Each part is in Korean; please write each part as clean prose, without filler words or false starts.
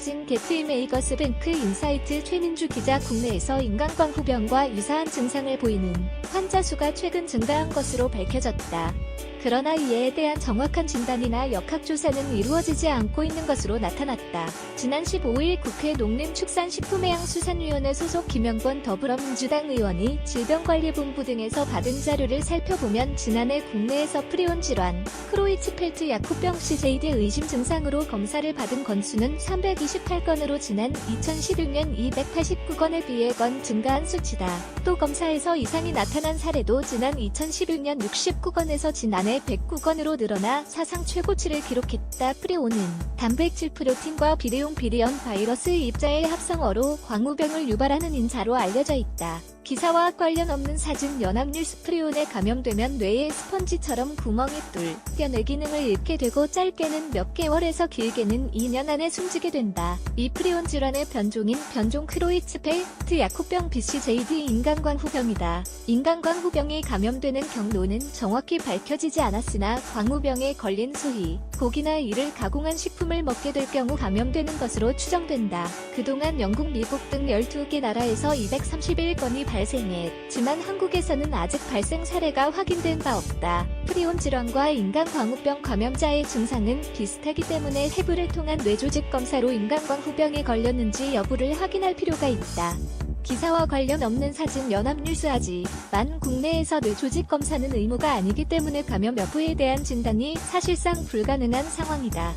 사진 게트이메이거스 뱅크 인사이트 최민주 기자. 국내에서 인간광후병과 유사한 증상을 보이는 환자 수가 최근 증가한 것으로 밝혀졌다. 그러나 이에 대한 정확한 진단이나 역학조사는 이루어지지 않고 있는 것으로 나타났다. 지난 15일 국회 농림축산식품해양수산위원회 소속 김영권 더불어민주당 의원이 질병관리본부 등에서 받은 자료를 살펴보면 지난해 국내에서 프리온 질환, 크로이츠펠트 약후병 CJD 의심 증상으로 검사를 받은 건수는 328건으로 지난 2011년 289건에 비해 건 증가한 수치다. 또 검사에서 이상이 나타난 사례도 지난 2011년 69건에서 지난해 109건으로 늘어나 사상 최고치를 기록했다. 프리온은 단백질 프로틴과 비대용 비리언 바이러스 입자의 합성어로 광우병을 유발하는 인자로 알려져 있다. 기사와 관련 없는 사진. 연합뉴스. 프리온에 감염되면 뇌에 스펀지처럼 구멍이 뚫려 뇌 기능을 잃게 되고 짧게는 몇 개월에서 길게는 2년 안에 숨지게 된다. 이 프리온 질환의 변종인 변종 크로이츠펠트 약후병 BCJD 인간광후병이다. 인간광후병이 감염되는 경로는 정확히 밝혀지지 않았으나 광우병에 걸린 소희, 고기나 이를 가공한 식품을 먹게 될 경우 감염되는 것으로 추정된다. 그동안 영국, 미국 등 12개 나라에서 231건이 발생했지만 한국에서는 아직 발생 사례가 확인된 바 없다. 프리온 질환과 인간광후병 감염자의 증상은 비슷하기 때문에 해부를 통한 뇌조직 검사로 인간광후병에 걸렸는지 여부를 확인할 필요가 있다. 기사와 관련 없는 사진. 연합뉴스. 하지만 국내에서 뇌조직 검사는 의무가 아니기 때문에 감염 여부에 대한 진단이 사실상 불가능한 상황이다.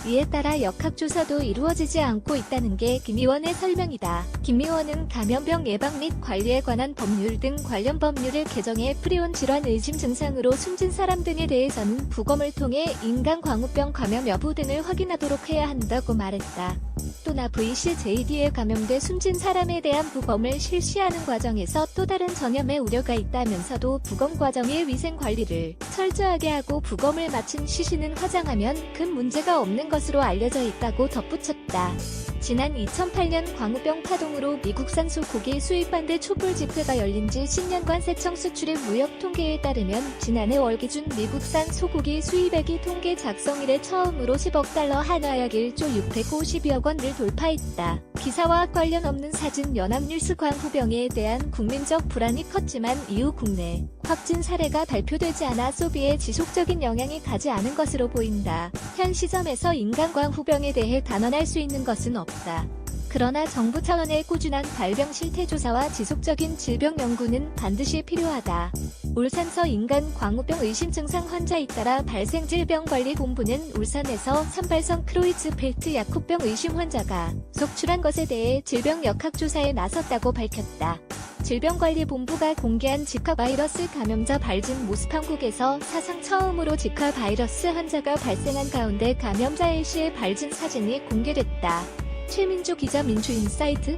이에 따라 역학조사도 이루어지지 않고 있다는 게 김 의원의 설명이다. 김 의원은 감염병 예방 및 관리에 관한 법률 등 관련 법률을 개정해 프리온 질환 의심 증상으로 숨진 사람 등에 대해서는 부검을 통해 인간광후병 감염 여부 등을 확인하도록 해야 한다고 말했다. 또나 VCJD에 감염돼 숨진 사람에 대한 부검을 실시하는 과정에서 또 다른 전염의 우려가 있다면서도 부검 과정의 위생 관리를 철저하게 하고 부검을 마친 시신은 화장하면 큰 문제가 없는 것으로 알려져 있다고 덧붙였다. 지난 2008년 광우병 파동으로 미국산 소고기 수입한 데 촛불 집회가 열린 지 10년간 세청 수출입 무역 통계에 따르면 지난해 월 기준 미국산 소고기 수입액이 통계 작성 이래 처음으로 10억 달러, 한화약 1조 650여억 원을 돌파했다. 기사와 관련 없는 사진. 연합뉴스. 광후병에 대한 국민적 불안이 컸지만 이후 국내 확진 사례가 발표되지 않아 소비에 지속적인 영향이 가지 않은 것으로 보인다. 현 시점에서 인간광후병에 대해 단언할 수 있는 것은 없다. 그러나 정부 차원의 꾸준한 발병 실태 조사와 지속적인 질병 연구는 반드시 필요하다. 울산서 인간광후병 의심 증상 환자 잇따라 발생질병관리본부는 울산에서 산발성 크로이츠펠트 약후병 의심 환자가 속출한 것에 대해 질병 역학조사에 나섰다고 밝혔다. 질병관리본부가 공개한 지카 바이러스 감염자 발진 모습. 한국에서 사상 처음으로 지카 바이러스 환자가 발생한 가운데 감염자 A씨의 발진 사진이 공개됐다. 최민주 기자. 민주인사이트.